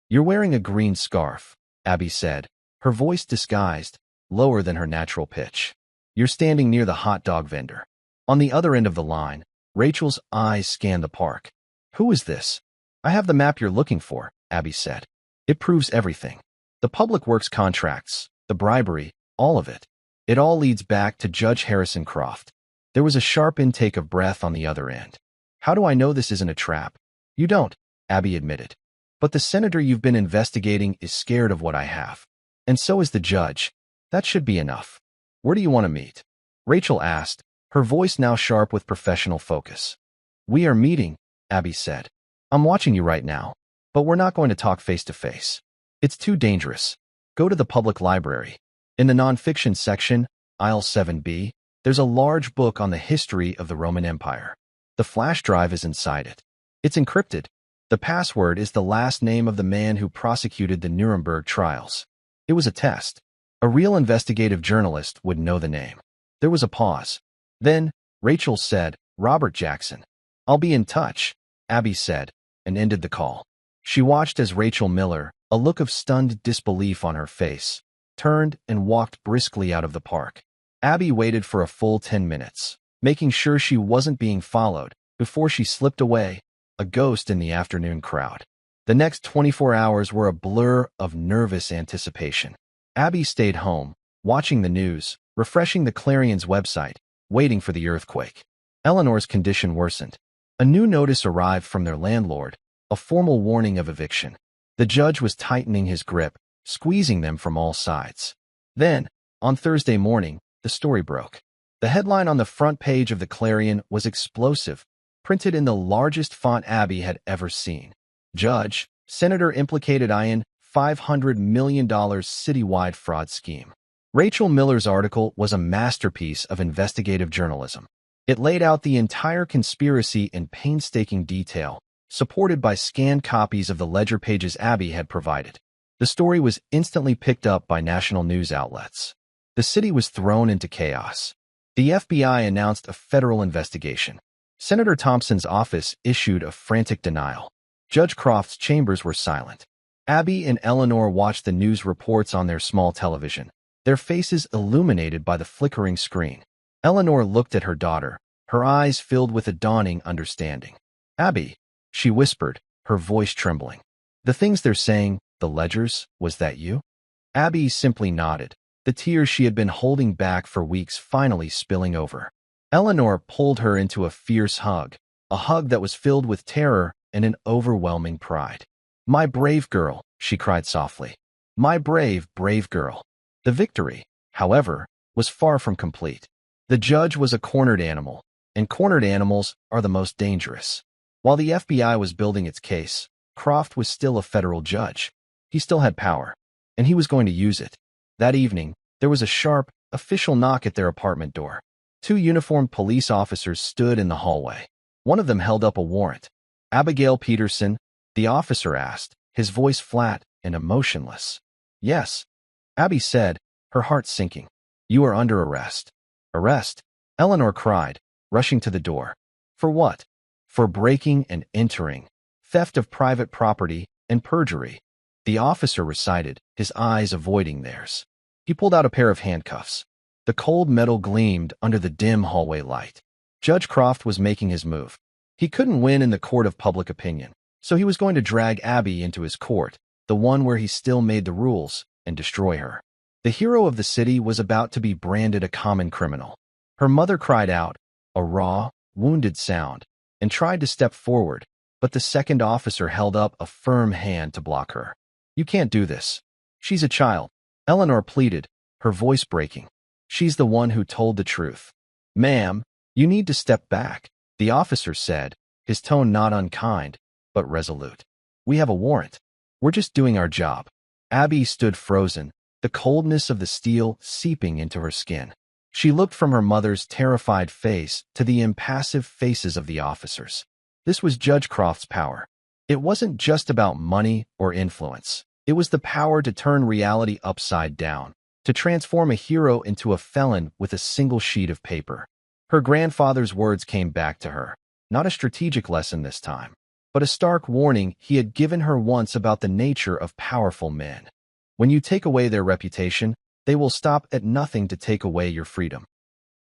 You're wearing a green scarf," Abby said, her voice disguised, lower than her natural pitch. "You're standing near the hot dog vendor." On the other end of the line, Rachel's eyes scanned the park. "Who is this?" "I have the map you're looking for," Abby said. "It proves everything. The public works contracts, the bribery, all of it. It all leads back to Judge Harrison Croft." There was a sharp intake of breath on the other end. "How do I know this isn't a trap?" "You don't," Abby admitted. "But the senator you've been investigating is scared of what I have. And so is the judge. That should be enough. Where do you want to meet?" Rachel asked, her voice now sharp with professional focus. "We are meeting," Abby said. "I'm watching you right now, but we're not going to talk face-to-face. It's too dangerous. Go to the public library. In the nonfiction section, aisle 7B, there's a large book on the history of the Roman Empire. The flash drive is inside it. It's encrypted. The password is the last name of the man who prosecuted the Nuremberg trials. It was a test. A real investigative journalist would know the name." There was a pause. Then, Rachel said, "Robert Jackson." "I'll be in touch," Abby said, and ended the call. She watched as Rachel Miller, a look of stunned disbelief on her face, turned and walked briskly out of the park. Abby waited for a full 10 minutes, making sure she wasn't being followed, before she slipped away, a ghost in the afternoon crowd. The next 24 hours were a blur of nervous anticipation. Abby stayed home, watching the news, refreshing the Clarion's website, waiting for the earthquake. Eleanor's condition worsened. A new notice arrived from their landlord, a formal warning of eviction. The judge was tightening his grip, squeezing them from all sides. Then, on Thursday morning, the story broke. The headline on the front page of the Clarion was explosive, printed in the largest font Abby had ever seen. Judge, Senator implicated in $500 million citywide fraud scheme. Rachel Miller's article was a masterpiece of investigative journalism. It laid out the entire conspiracy in painstaking detail, supported by scanned copies of the ledger pages Abby had provided. The story was instantly picked up by national news outlets. The city was thrown into chaos. The FBI announced a federal investigation. Senator Thompson's office issued a frantic denial. Judge Croft's chambers were silent. Abby and Eleanor watched the news reports on their small television, their faces illuminated by the flickering screen. Eleanor looked at her daughter, her eyes filled with a dawning understanding. "Abby," she whispered, her voice trembling. "The things they're saying, the ledgers, was that you?" Abby simply nodded, the tears she had been holding back for weeks finally spilling over. Eleanor pulled her into a fierce hug, a hug that was filled with terror and an overwhelming pride. "My brave girl," she cried softly. "My brave, brave girl." The victory, however, was far from complete. The judge was a cornered animal, and cornered animals are the most dangerous. While the FBI was building its case, Croft was still a federal judge. He still had power, and he was going to use it. That evening, there was a sharp, official knock at their apartment door. Two uniformed police officers stood in the hallway. One of them held up a warrant. "Abigail Peterson?" the officer asked, his voice flat and emotionless. "Yes," Abby said, her heart sinking. "You are under arrest." "Arrest?" Eleanor cried, rushing to the door. "For what?" "For breaking and entering, theft of private property, and perjury," the officer recited, his eyes avoiding theirs. He pulled out a pair of handcuffs. The cold metal gleamed under the dim hallway light. Judge Croft was making his move. He couldn't win in the court of public opinion, so he was going to drag Abby into his court, the one where he still made the rules, and destroy her. The hero of the city was about to be branded a common criminal. Her mother cried out, a raw, wounded sound, and tried to step forward, but the second officer held up a firm hand to block her. "You can't do this. She's a child," Eleanor pleaded, her voice breaking. "She's the one who told the truth." "Ma'am, you need to step back," the officer said, his tone not unkind, but resolute. "We have a warrant. We're just doing our job." Abby stood frozen, the coldness of the steel seeping into her skin. She looked from her mother's terrified face to the impassive faces of the officers. This was Judge Croft's power. It wasn't just about money or influence. It was the power to turn reality upside down, to transform a hero into a felon with a single sheet of paper. Her grandfather's words came back to her, not a strategic lesson this time, but a stark warning he had given her once about the nature of powerful men. When you take away their reputation, they will stop at nothing to take away your freedom.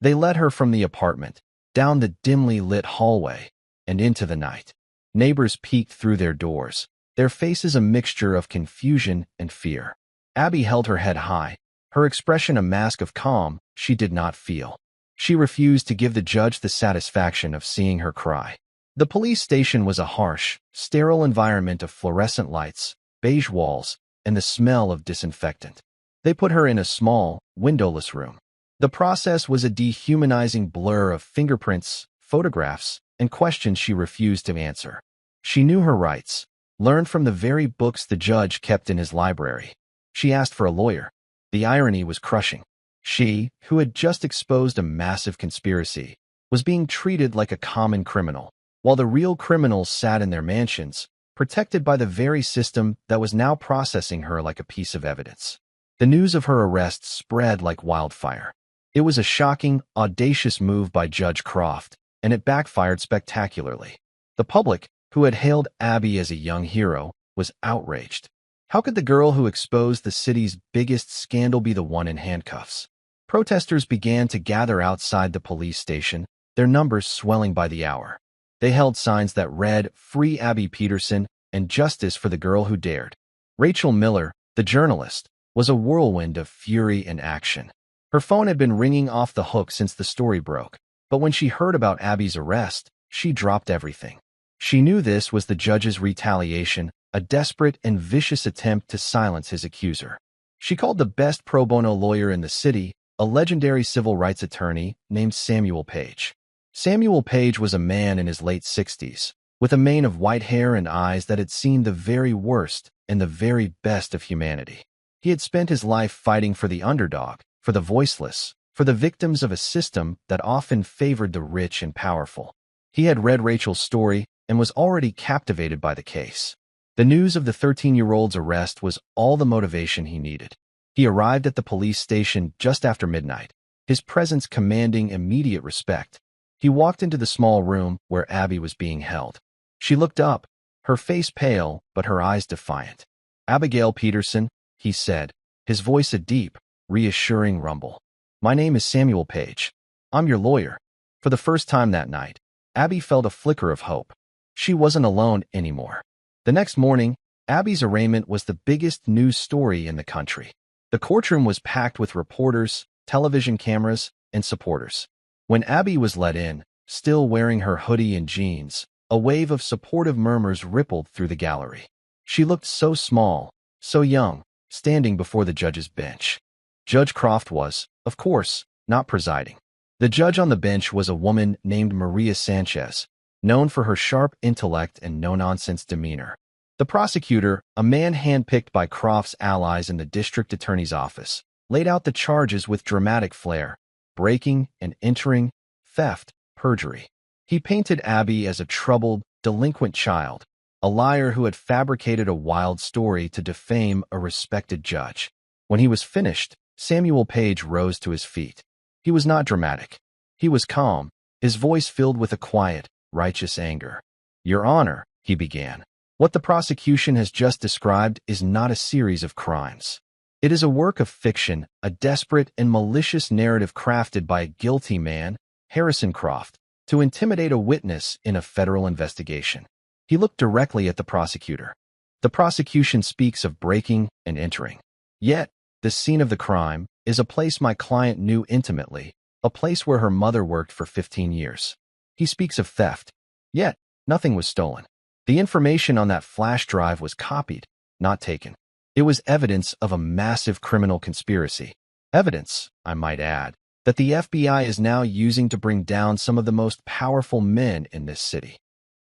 They led her from the apartment, down the dimly lit hallway, and into the night. Neighbors peeked through their doors, their faces a mixture of confusion and fear. Abby held her head high, her expression a mask of calm she did not feel. She refused to give the judge the satisfaction of seeing her cry. The police station was a harsh, sterile environment of fluorescent lights, beige walls, and the smell of disinfectant. They put her in a small, windowless room. The process was a dehumanizing blur of fingerprints, photographs, and questions she refused to answer. She knew her rights, learned from the very books the judge kept in his library. She asked for a lawyer. The irony was crushing. She, who had just exposed a massive conspiracy, was being treated like a common criminal, while the real criminals sat in their mansions, protected by the very system that was now processing her like a piece of evidence. The news of her arrest spread like wildfire. It was a shocking, audacious move by Judge Croft, and it backfired spectacularly. The public, who had hailed Abby as a young hero, was outraged. How could the girl who exposed the city's biggest scandal be the one in handcuffs? Protesters began to gather outside the police station, their numbers swelling by the hour. They held signs that read, "Free Abby Peterson," and "Justice for the girl who dared." Rachel Miller, the journalist, was a whirlwind of fury and action. Her phone had been ringing off the hook since the story broke, but when she heard about Abby's arrest, she dropped everything. She knew this was the judge's retaliation, a desperate and vicious attempt to silence his accuser. She called the best pro bono lawyer in the city, a legendary civil rights attorney named Samuel Page. Samuel Page was a man in his late 60s, with a mane of white hair and eyes that had seen the very worst and the very best of humanity. He had spent his life fighting for the underdog, for the voiceless, for the victims of a system that often favored the rich and powerful. He had read Rachel's story and was already captivated by the case. The news of the 13-year-old's arrest was all the motivation he needed. He arrived at the police station just after midnight, his presence commanding immediate respect. He walked into the small room where Abby was being held. She looked up, her face pale but her eyes defiant. "Abigail Peterson," he said, his voice a deep, reassuring rumble. "My name is Samuel Page. I'm your lawyer." For the first time that night, Abby felt a flicker of hope. She wasn't alone anymore. The next morning, Abby's arraignment was the biggest news story in the country. The courtroom was packed with reporters, television cameras, and supporters. When Abby was let in, still wearing her hoodie and jeans, A wave of supportive murmurs rippled through the gallery. She looked so small, so young, standing before the judge's bench. Judge Croft was, of course, not presiding. The judge on the bench was a woman named Maria Sanchez, known for her sharp intellect and no-nonsense demeanor. The prosecutor, a man handpicked by Croft's allies in the district attorney's office, laid out the charges with dramatic flair: breaking and entering, theft, perjury. He painted Abby as a troubled, delinquent child, a liar who had fabricated a wild story to defame a respected judge. When he was finished, Samuel Page rose to his feet. He was not dramatic. He was calm, his voice filled with a quiet, righteous anger. "Your Honor," he began, "what the prosecution has just described is not a series of crimes. It is a work of fiction, a desperate and malicious narrative crafted by a guilty man, Harrison Croft, to intimidate a witness in a federal investigation." He looked directly at the prosecutor. "The prosecution speaks of breaking and entering. Yet, the scene of the crime is a place my client knew intimately, a place where her mother worked for 15 years. He speaks of theft. Yet, nothing was stolen. The information on that flash drive was copied, not taken. It was evidence of a massive criminal conspiracy. Evidence, I might add, that the FBI is now using to bring down some of the most powerful men in this city."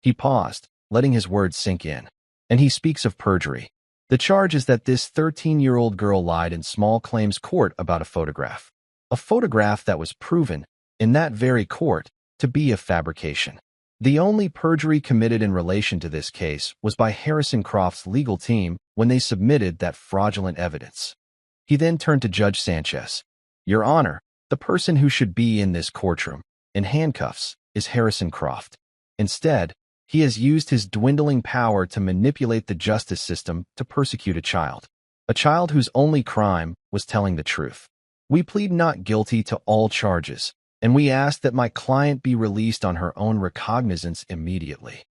He paused, letting his words sink in. "And he speaks of perjury. The charge is that this 13-year-old girl lied in small claims court about a photograph. A photograph that was proven, in that very court, to be a fabrication. The only perjury committed in relation to this case was by Harrison Croft's legal team when they submitted that fraudulent evidence." He then turned to Judge Sanchez. "Your Honor, the person who should be in this courtroom, in handcuffs, is Harrison Croft. Instead, he has used his dwindling power to manipulate the justice system to persecute a child whose only crime was telling the truth. We plead not guilty to all charges, and we ask that my client be released on her own recognizance immediately."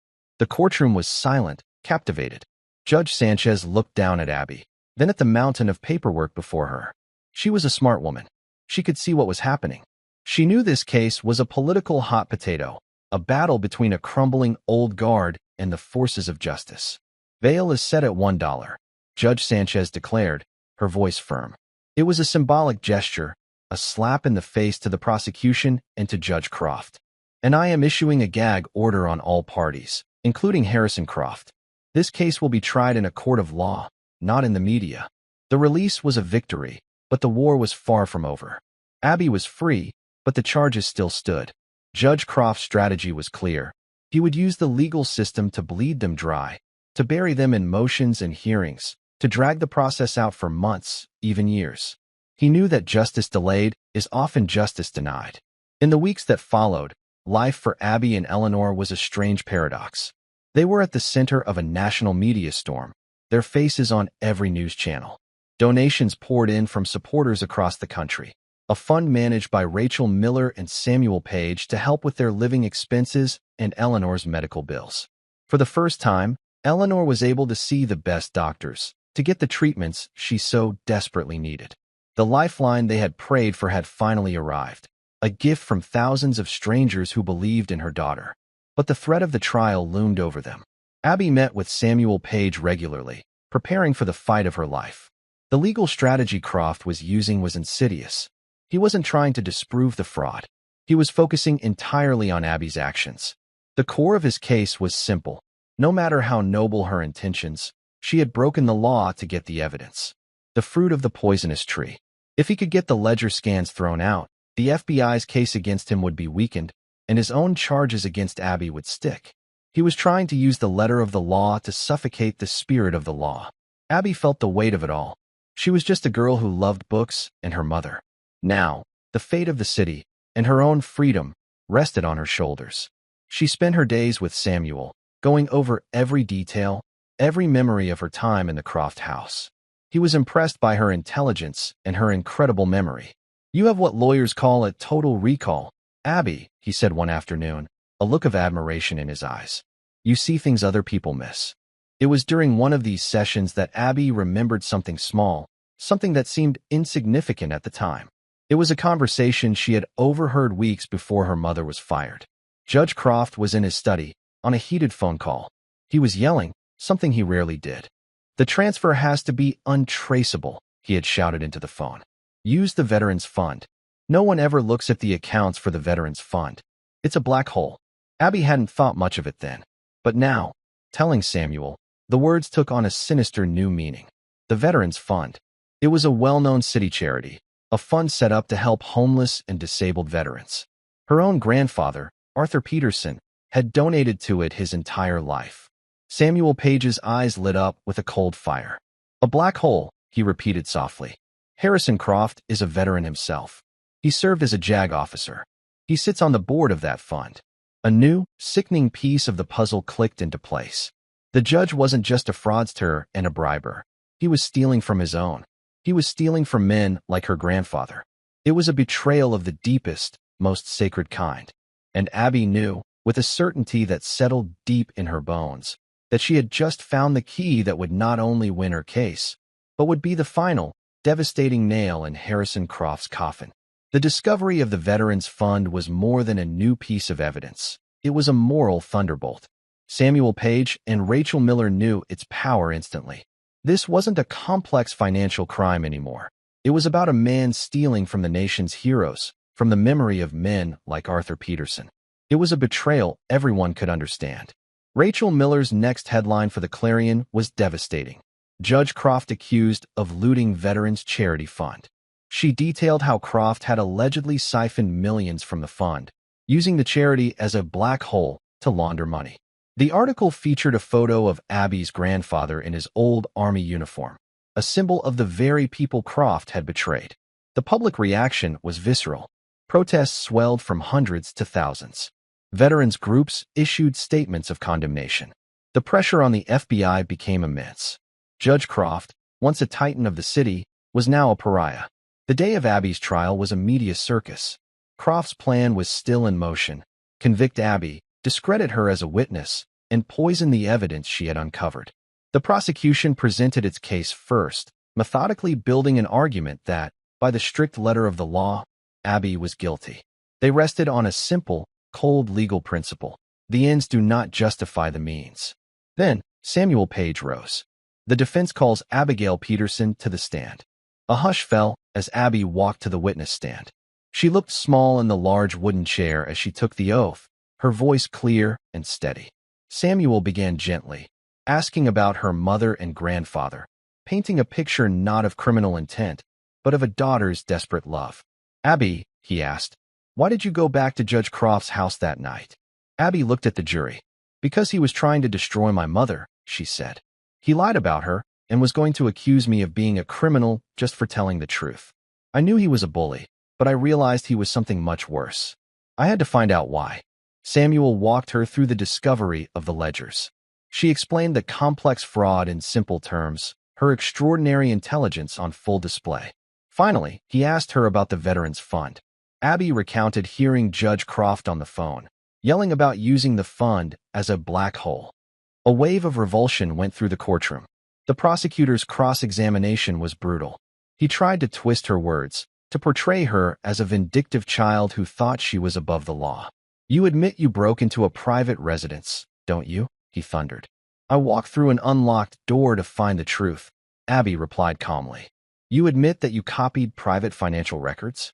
The courtroom was silent, captivated. Judge Sanchez looked down at Abby, then at the mountain of paperwork before her. She was a smart woman. She could see what was happening. She knew this case was a political hot potato, a battle between a crumbling old guard and the forces of justice. "Bail is set at $1, Judge Sanchez declared, her voice firm. It was a symbolic gesture, a slap in the face to the prosecution and to Judge Croft. "And I am issuing a gag order on all parties, including Harrison Croft. This case will be tried in a court of law, not in the media." The release was a victory, but the war was far from over. Abby was free, but the charges still stood. Judge Croft's strategy was clear. He would use the legal system to bleed them dry, to bury them in motions and hearings, to drag the process out for months, even years. He knew that justice delayed is often justice denied. In the weeks that followed, life for Abby and Eleanor was a strange paradox. They were at the center of a national media storm, their faces on every news channel. Donations poured in from supporters across the country. A fund managed by Rachel Miller and Samuel Page to help with their living expenses and Eleanor's medical bills. For the first time, Eleanor was able to see the best doctors, to get the treatments she so desperately needed. The lifeline they had prayed for had finally arrived, a gift from thousands of strangers who believed in her daughter. But the threat of the trial loomed over them. Abby met with Samuel Page regularly, preparing for the fight of her life. The legal strategy Croft was using was insidious. He wasn't trying to disprove the fraud. He was focusing entirely on Abby's actions. The core of his case was simple. No matter how noble her intentions, she had broken the law to get the evidence. The fruit of the poisonous tree. If he could get the ledger scans thrown out, the FBI's case against him would be weakened, and his own charges against Abby would stick. He was trying to use the letter of the law to suffocate the spirit of the law. Abby felt the weight of it all. She was just a girl who loved books and her mother. Now, the fate of the city, and her own freedom, rested on her shoulders. She spent her days with Samuel, going over every detail, every memory of her time in the Croft house. He was impressed by her intelligence and her incredible memory. "You have what lawyers call a total recall, Abby," he said one afternoon, a look of admiration in his eyes. "You see things other people miss." It was during one of these sessions that Abby remembered something small, something that seemed insignificant at the time. It was a conversation she had overheard weeks before her mother was fired. Judge Croft was in his study, on a heated phone call. He was yelling, something he rarely did. "The transfer has to be untraceable," he had shouted into the phone. "Use the Veterans Fund. No one ever looks at the accounts for the Veterans Fund. It's a black hole." Abby hadn't thought much of it then. But now, telling Samuel, the words took on a sinister new meaning. The Veterans Fund. It was a well-known city charity, a fund set up to help homeless and disabled veterans. Her own grandfather, Arthur Peterson, had donated to it his entire life. Samuel Page's eyes lit up with a cold fire. "A black hole," he repeated softly. "Harrison Croft is a veteran himself. He served as a JAG officer. He sits on the board of that fund." A new, sickening piece of the puzzle clicked into place. The judge wasn't just a fraudster and a briber. He was stealing from his own. He was stealing from men like her grandfather. It was a betrayal of the deepest, most sacred kind. And Abby knew, with a certainty that settled deep in her bones, that she had just found the key that would not only win her case, but would be the final, devastating nail in Harrison Croft's coffin. The discovery of the Veterans Fund was more than a new piece of evidence. It was a moral thunderbolt. Samuel Page and Rachel Miller knew its power instantly. This wasn't a complex financial crime anymore. It was about a man stealing from the nation's heroes, from the memory of men like Arthur Peterson. It was a betrayal everyone could understand. Rachel Miller's next headline for the Clarion was devastating. Judge Croft accused of looting Veterans Charity Fund. She detailed how Croft had allegedly siphoned millions from the fund, using the charity as a black hole to launder money. The article featured a photo of Abby's grandfather in his old Army uniform, a symbol of the very people Croft had betrayed. The public reaction was visceral. Protests swelled from hundreds to thousands. Veterans groups issued statements of condemnation. The pressure on the FBI became immense. Judge Croft, once a titan of the city, was now a pariah. The day of Abby's trial was a media circus. Croft's plan was still in motion: convict Abby, discredit her as a witness, and poison the evidence she had uncovered. The prosecution presented its case first, methodically building an argument that, by the strict letter of the law, Abby was guilty. They rested on a simple, cold legal principle: the ends do not justify the means. Then, Samuel Page rose. The defense calls Abigail Peterson to the stand. A hush fell as Abby walked to the witness stand. She looked small in the large wooden chair as she took the oath, her voice clear and steady. Samuel began gently, asking about her mother and grandfather, painting a picture not of criminal intent, but of a daughter's desperate love. "Abby," he asked, "why did you go back to Judge Croft's house that night?" Abby looked at the jury. "Because he was trying to destroy my mother," she said. "He lied about her and was going to accuse me of being a criminal just for telling the truth. I knew he was a bully, but I realized he was something much worse. I had to find out why." Samuel walked her through the discovery of the ledgers. She explained the complex fraud in simple terms, her extraordinary intelligence on full display. Finally, he asked her about the Veterans Fund. Abby recounted hearing Judge Croft on the phone, yelling about using the fund as a black hole. A wave of revulsion went through the courtroom. The prosecutor's cross-examination was brutal. He tried to twist her words, to portray her as a vindictive child who thought she was above the law. "You admit you broke into a private residence, don't you?" he thundered. "I walked through an unlocked door to find the truth," Abby replied calmly. "You admit that you copied private financial records?"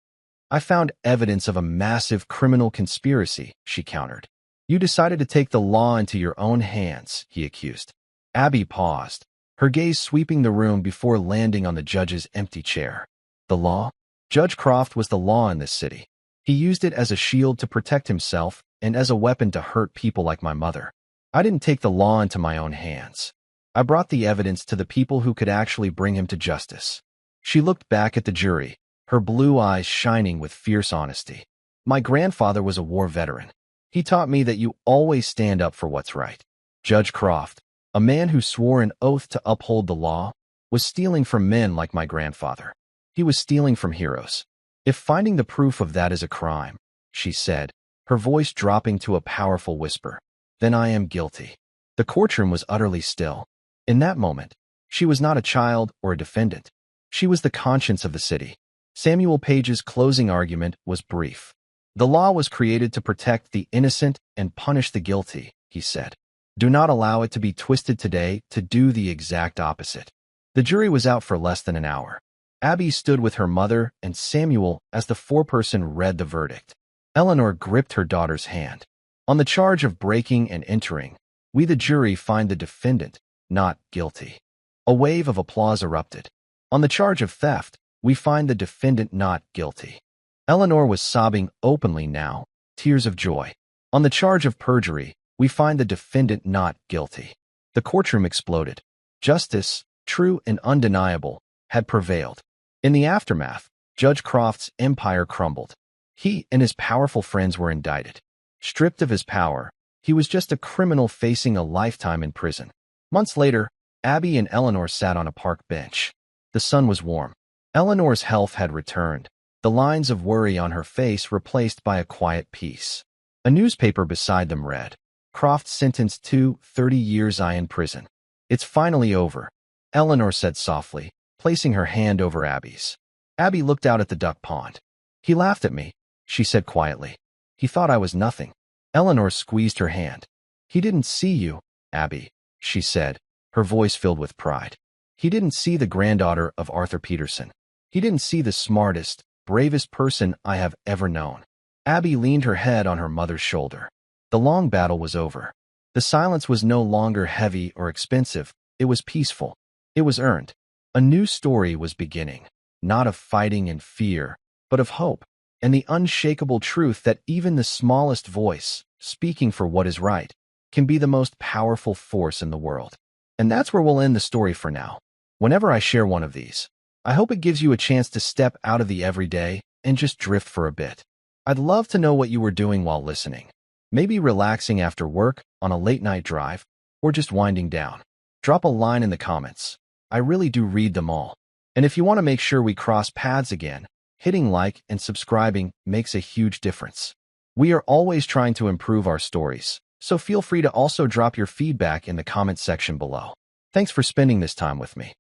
"I found evidence of a massive criminal conspiracy," she countered. "You decided to take the law into your own hands," he accused. Abby paused, her gaze sweeping the room before landing on the judge's empty chair. The law? Judge Croft was the law in this city. He used it as a shield to protect himself and as a weapon to hurt people like my mother. I didn't take the law into my own hands. I brought the evidence to the people who could actually bring him to justice. She looked back at the jury, her blue eyes shining with fierce honesty. "My grandfather was a war veteran. He taught me that you always stand up for what's right." Judge Croft, a man who swore an oath to uphold the law, was stealing from men like my grandfather. He was stealing from heroes. "If finding the proof of that is a crime," she said, her voice dropping to a powerful whisper, "then I am guilty." The courtroom was utterly still. In that moment, she was not a child or a defendant. She was the conscience of the city. Samuel Page's closing argument was brief. "The law was created to protect the innocent and punish the guilty," he said. Do not allow it to be twisted today to do the exact opposite. The jury was out for less than an hour. Abby stood with her mother and Samuel as the foreperson read the verdict. Eleanor gripped her daughter's hand. On the charge of breaking and entering, we the jury find the defendant not guilty. A wave of applause erupted. On the charge of theft, we find the defendant not guilty. Eleanor was sobbing openly now, tears of joy. On the charge of perjury, we find the defendant not guilty. The courtroom exploded. Justice, true and undeniable, had prevailed. In the aftermath, Judge Croft's empire crumbled. He and his powerful friends were indicted. Stripped of his power, he was just a criminal facing a lifetime in prison. Months later, Abby and Eleanor sat on a park bench. The sun was warm. Eleanor's health had returned, the lines of worry on her face replaced by a quiet peace. A newspaper beside them read, Croft sentenced to 30 years in prison. It's finally over, Eleanor said softly, placing her hand over Abby's. Abby looked out at the duck pond. He laughed at me, she said quietly. He thought I was nothing. Eleanor squeezed her hand. He didn't see you, Abby, she said, her voice filled with pride. He didn't see the granddaughter of Arthur Peterson. He didn't see the smartest, bravest person I have ever known. Abby leaned her head on her mother's shoulder. The long battle was over. The silence was no longer heavy or expensive. It was peaceful. It was earned. A new story was beginning, not of fighting and fear, but of hope, and the unshakable truth that even the smallest voice, speaking for what is right, can be the most powerful force in the world. And that's where we'll end the story for now. Whenever I share one of these, I hope it gives you a chance to step out of the everyday and just drift for a bit. I'd love to know what you were doing while listening. Maybe relaxing after work, on a late-night drive, or just winding down. Drop a line in the comments. I really do read them all. And if you want to make sure we cross paths again, hitting like and subscribing makes a huge difference. We are always trying to improve our stories, so feel free to also drop your feedback in the comment section below. Thanks for spending this time with me.